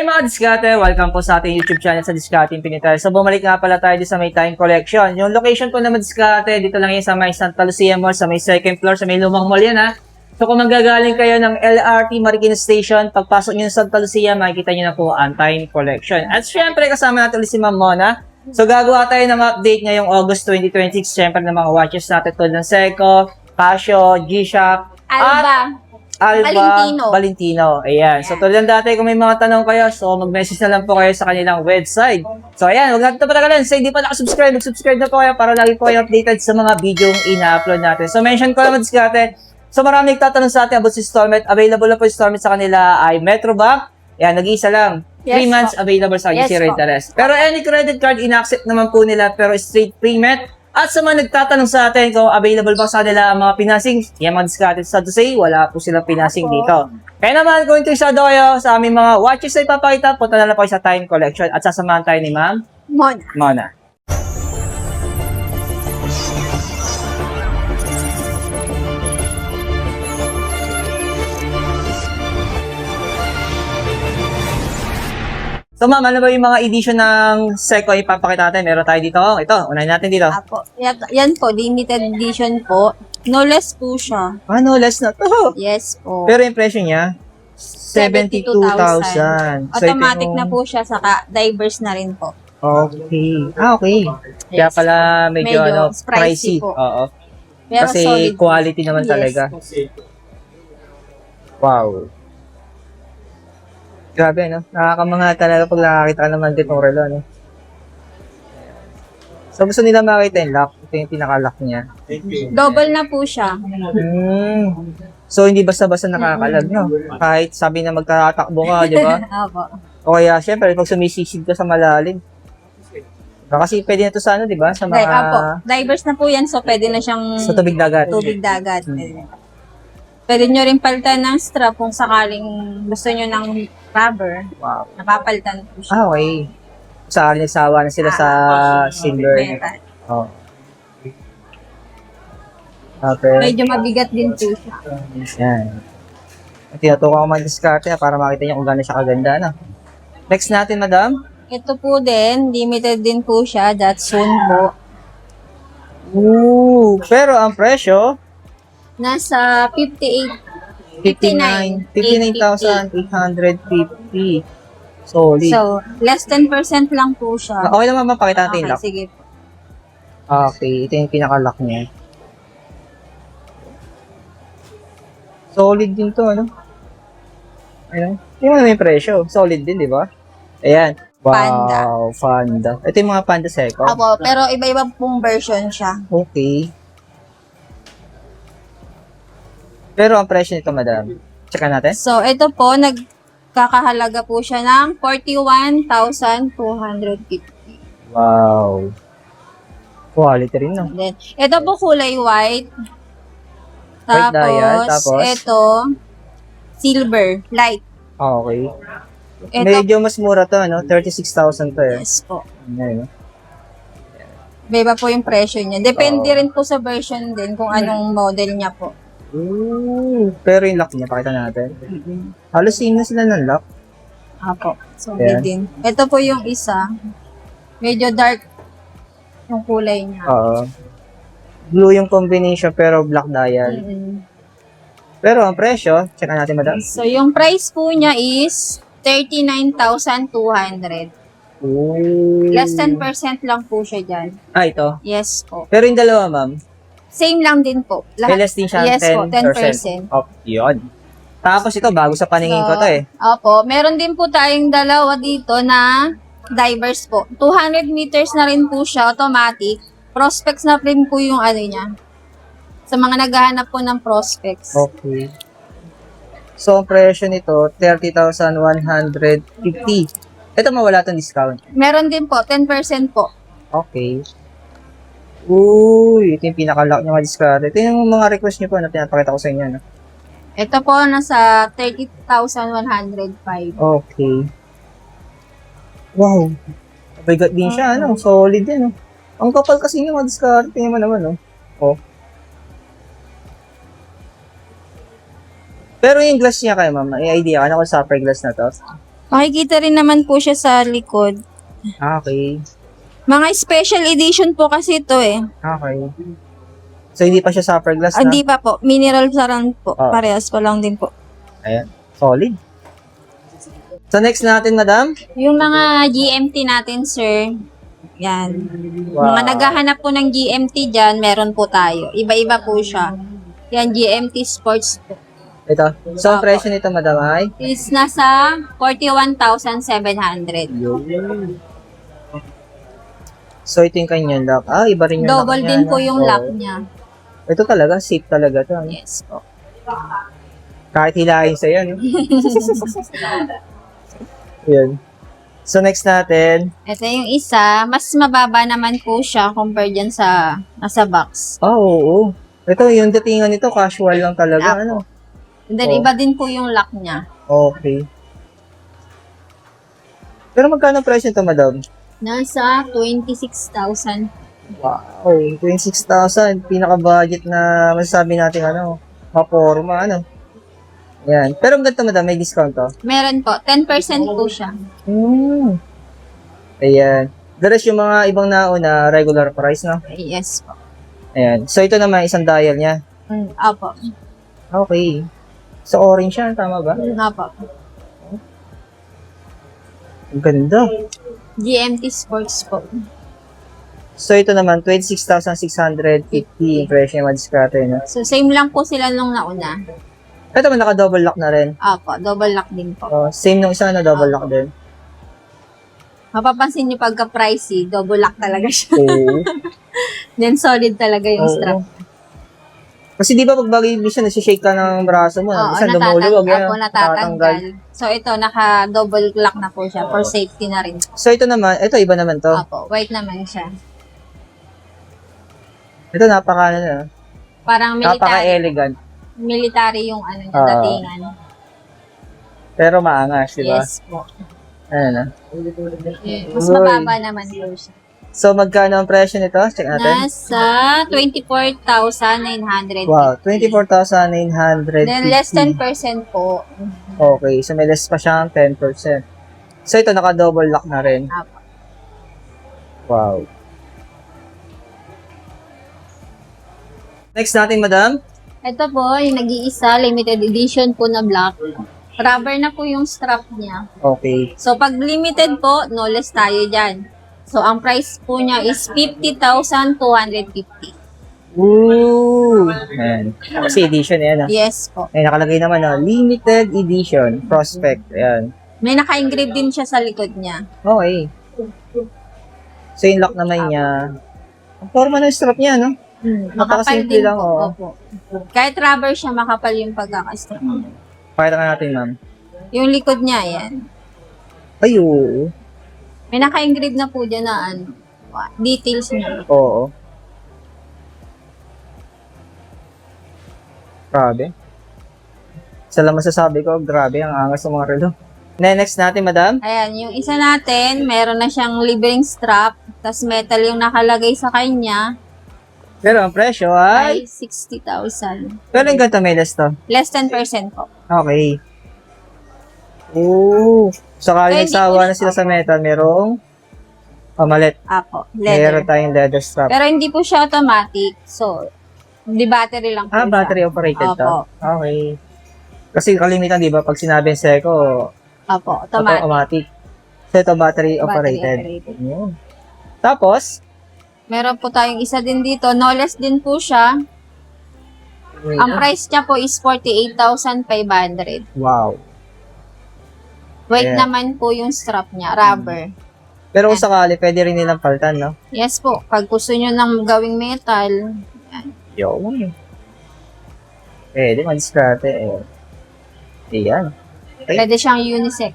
Hey mga diskarte! Welcome po sa ating YouTube channel sa Diskarte Infinitel. So bumalik nga pala tayo sa may time collection. Yung location po naman diskarte, dito lang yan sa may Santa Lucia Mall, sa may second floor, sa may lumang mall yan ha. So kung manggagaling kayo ng LRT Marikina Station, pagpasok nyo ng Santa Lucia, makikita nyo na po ang time collection. At syempre kasama natin ulit si Ma'am Mona. So gagawa tayo ng update ngayong August 2026. Syempre ng mga watches natin tulad ng Seiko, Casio, G-Shock, Alba Valentino. Ayan. So, tulad ng dati, kung may mga tanong kayo, so mag-message na lang po kayo sa kanilang website. So, ayan. Huwag natin ito patagalan. So, hindi pa nakasubscribe, mag-subscribe na po kayo para lagi po kayo updated sa mga video yung ina-upload natin. So, mention ko naman diskarte. So, marami nagtatanong sa atin about si Stormet. Available na po yung Stormet sa kanila ay Metrobank. Ayan, nag-iisa lang. 3 months available sa zero interest. Pero any credit card, ina-accept naman po nila, pero straight pre-met. At sa mga nagtatanong sa atin kung available ba sa nila ang mga pinasing, yan mga diskarte sad to say, wala po silang pinasing dito. Kaya naman, kung interesado kayo sa aming mga watches na ipapakita, punta na lang po sa time collection at sasamahan tayo ni Ma'am Mona. So ma'am, ano ba yung mga edition ng Seiko ipapakita natin? Meron tayo dito. Ito, unahin natin dito. Apo. Yan po, limited edition po. No less po siya. No less na to. Yes po. Pero yung presyo niya, 72,000. Automatic na po siya, saka diverse na rin po. Okay. Okay. Kaya Yes. pala medyo pricey. po. Oo. Pero Kasi solid quality naman Yes talaga. po. Wow. Grabe, no? Nakakamanga talaga pag nakakita ka naman ditong relo, no? So, gusto nila makita yung lock. Ito yung pinaka-lock niya. Double na po siya. So, hindi basta-basta nakakalag, no? Kahit sabi na magtatakbo ka, di ba? Apo. O kaya, syempre, pag sumisisid ka sa malalim. Kasi pwede na ito sa ano, di ba? Sa mga... Apo. Diverse na po yan, so pwede na siyang Sa tubig dagat. tubig dagat. Pwede nyo rin palitan ng strap kung sakaling gusto nyo ng rubber. Wow. Napapalitan po siya. Okay. Sa nagsawa na sila sa silver. Oh. Okay. Medyo mabigat din po siya. Yan. Tinutukan ko mga diskarte para makita niyo kung gano'n siya kaganda. No? Next natin, madam. Ito po din, limited din po siya, Datsun po. Ooh, pero ang presyo, Nasa 59,850. Solid. So, less 10% lang po siya. Okay naman, mapakita natin yung Okay, lock. sige po. Okay, ito yung pinaka-lock niya. Solid din to, ano? Ayun. Tingnan mo yung presyo. Solid din, di ba? Ayan. Wow, Panda. Ito yung mga Panda Seiko. Apo, pero iba-iba pong version siya. Okay. Pero ang presyo nito, madam. Tsaka natin. So, ito po, nagkakahalaga po siya ng 41,250. Wow. Quality rin, no? Then, ito po kulay white. White dial, tapos? Ito, silver, light. Okay. Ito, Medyo mas mura to, no? 36,000 to, eh. yes po. Ayan, no? Iba po yung presyo niya. Depende Oo. rin po sa version din kung anong model niya po. Ooh. Pero yung lock niya, pakita natin. Halos same na sila ng lock. Apo. So, Yeah. din. Ito po yung isa. Medyo dark yung kulay niya. Oo. Blue yung combination pero black dial. Pero ang presyo, check natin, madam. So, yung price po niya is 39,200. Ooh. Less 10% lang po siya dyan. Ito. Yes po. Pero yung dalawa, ma'am, Same lang din po. less din siya, Yes 10%. po, 10%. Oh, yun. Tapos ito, bago sa paningin ko to eh. Opo. Meron din po tayong dalawa dito na diverse po. 200 meters na rin po siya, automatic. Prospects na rin po yung ano niya. Sa mga naghahanap po ng prospects. Okay. So, ang presyo nito, 30,150. Ito, mawala itong discount. Meron din po, 10% po. Okay. Uy, ito yung pinaka-lock niya mga discount. Ito yung mga request niyo po na pinapakita ko sa inyo. No? Ito po, nasa 30,105. Okay. Wow. Mabigat din siya, ano? Solid din, no? Ang kapal kasi yung mga discount. Tingnan mo naman, no? Oh. Pero yung glass niya kayo, ma'am, may idea ka na kung supper glass na to? Makikita rin naman po siya sa likod. Okay. Mga special edition po kasi ito eh. Okay. So, hindi pa siya supper glass na? Hindi pa po. Mineral sarang po. Oh. Parehas pa lang din po. Ayan. Solid. So, next natin, madam? Yung mga GMT natin, sir. Yan. Wow. Mga naghahanap po ng GMT dyan, meron po tayo. Iba-iba po siya. Yan, GMT Sports po. Ito. So, ang Opo. presyo nito, madam, ay? Is nasa 41,700. So, ito yung kanyang lock. Ah, iba rin yung lock Double niya, din no? po yung Oo. lock niya. Ito talaga, safe talaga to. Ano? Yes po. Kahit hilahin sa'yo, no? Yun. So, next natin. Ito yung isa, mas mababa naman po siya compare dyan sa nasa box. Oh, oo. Ito, yung datingan nito, casual lang talaga. Apo. Ano? And then, Oh. iba din po yung lock niya. Okay. Pero magkano presyo ito, madam? Nasa 26,000. Wow, 26,000. Pinaka-budget na masasabi natin, ano, maporma, ano. Yan. Pero ang ganito, madam, may discount to. Meron po, 10% po siya. Ayan. The rest yung mga ibang nauna, regular price, no? Yes po. Ayan. So, ito naman, isang dial niya. Apo. Okay. So, orange siya, tama ba? Apo. Ang ganda. GMT Sports po. So, ito naman, 26,650 yung presyo yung madiskarte, no? So, same lang po sila nung nauna. Ito man, naka-double lock na rin. Apo, double lock din po. Oh, same nung isa na double lock din. Mapapansin niyo pagka-pricey, double lock talaga siya. Okay. Then solid talaga yung Oo. strap. Kasi di ba pag bagay minsan nasi-shake ka ng braso mo, Oo, minsan lumuluwag yan. Opo, natatanggal. So, ito, naka-double lock na po siya for safety na rin. So ito naman, ito iba naman to. Opo, white naman siya. Ito napaka ano na, Parang military. napaka-elegant. Military yung ano niya, Oo. datingan. Pero maangas, di ba? Yes po. Ano na. Mas Uy. mababa naman po siya. So magkano ang presyo nito? Check natin. Nasa 24,900. Wow, 24,950. Then less 10% po. Okay, so may less pa siyang 10%. So ito naka-double lock na rin. Apo. Wow. Next natin, madam. Ito po, yung nag-iisa, limited edition po na black. Rubber na po yung strap niya. Okay. So, pag limited po, no less tayo dyan. So, ang price po niya is 50,250. Ooh. Ayan. Kasi edition yan. Yes po. Ay, nakalagay naman na limited edition prospect. Ayan. May naka-engrave din siya sa likod niya. Okay. So, yung lock naman niya. Ang forma ng strap niya, no? Makapal Napakasimple din lang, po. oh. Opo. Kahit rubber siya, makapal yung pagkakastrap. Pakita ka natin, ma'am. Yung likod niya, yan. Ay, oo. May naka-engrave na po dyan na ano, details niya. Oo. Grabe. Isa lang masasabi ko, grabe ang angas ng mga relo. Next natin, madam. Ayan, yung isa natin, meron na siyang libreng strap, tas metal yung nakalagay sa kanya, Pero ang presyo ay... ay 60,000. Pero yung ganito may less to. Less 10% po. Okay. Oo. Sakali Pwede nagsawa po na siya. sila sa metal, merong pamalit. Apo, Meron leather. tayong leather strap. Pero hindi po siya automatic, so, di battery lang po siya. Battery operated to. Opo. Okay. Kasi kalimitan, di ba, pag sinabing Seiko, Opo, automatic. automatic. So, ito battery operated. operated. Yun. Tapos, Meron po tayong isa din dito, no less din po siya. Ang price niya po is 48,500. wow. Weight Yeah. naman po yung strap niya, rubber. Pero kung sakali, pwede rin nilang palitan, no? Yes po, pag gusto nyo ng gawing metal, Yun. Pwede, madiskarte. Ayan. pwede siyang unisex.